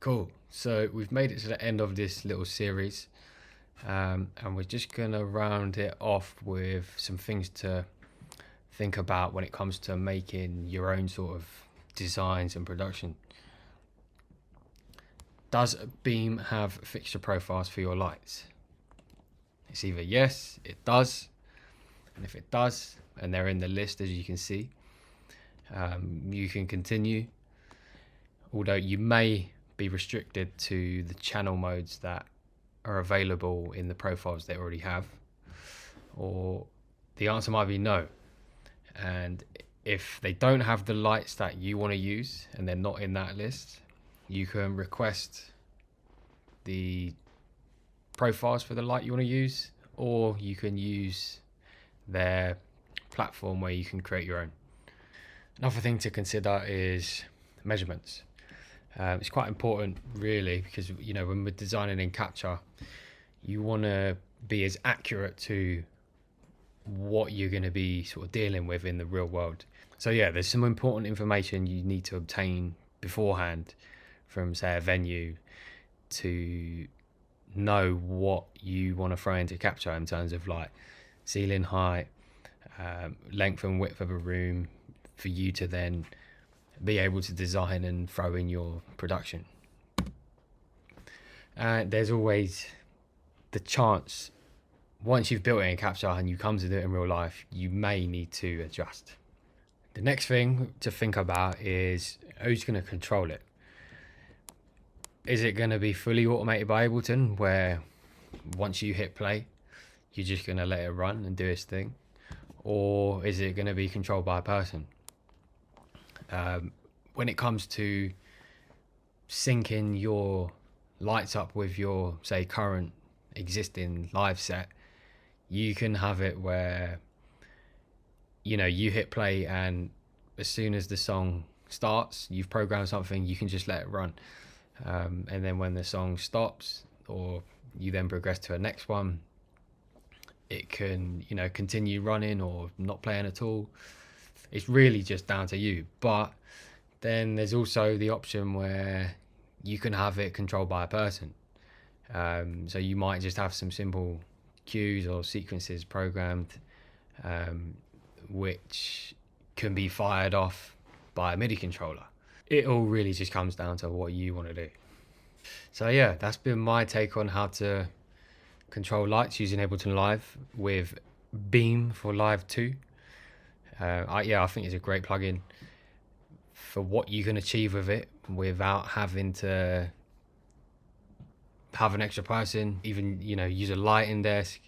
Cool. So we've made it to the end of this little series, and we're just gonna round it off with some things to think about when it comes to making your own sort of designs and production. Does Beam have fixture profiles for your lights? It's either yes, it does, and if it does, and they're in the list as you can see, you can continue, although you may be restricted to the channel modes that are available in the profiles they already have, or the answer might be no. And if they don't have the lights that you want to use and they're not in that list, you can request the profiles for the light you want to use, or you can use their platform where you can create your own. Another thing to consider is measurements. It's quite important really, because when we're designing in Capture, you want to be as accurate to what you're going to be sort of dealing with in the real world. So yeah, there's some important information you need to obtain beforehand from, say, a venue to know what you want to throw into Capture in terms of like ceiling height, length and width of a room, for you to then be able to design and throw in your production. There's always the chance, once you've built it in Capture and you come to do it in real life, you may need to adjust. The next thing to think about is who's going to control it. Is it going to be fully automated by Ableton, where once you hit play, you're just going to let it run and do its thing? Or is it going to be controlled by a person? When it comes to syncing your lights up with your, say, current existing live set, you can have it where you hit play and as soon as the song starts, you've programmed something, you can just let it run, and then when the song stops or you then progress to a next one, it can continue running or not playing at all. It's really just down to you. But then there's also the option where you can have it controlled by a person. So you might just have some simple cues or sequences programmed, which can be fired off by a MIDI controller. It all really just comes down to what you want to do. So yeah, that's been my take on how to control lights using Ableton Live with Beam for Live 2. I think it's a great plugin for what you can achieve with it without having to have an extra person, even use a lighting desk.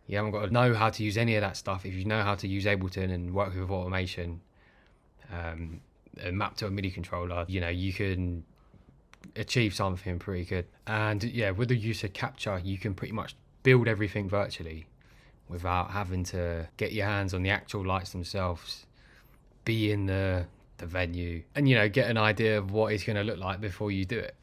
You haven't got to know how to use any of that stuff. If you know how to use Ableton and work with automation, and map to a MIDI controller, you can achieve something pretty good. And yeah, with the use of Capture, you can pretty much build everything virtually without having to get your hands on the actual lights themselves, be in the venue, and get an idea of what it's going to look like before you do it.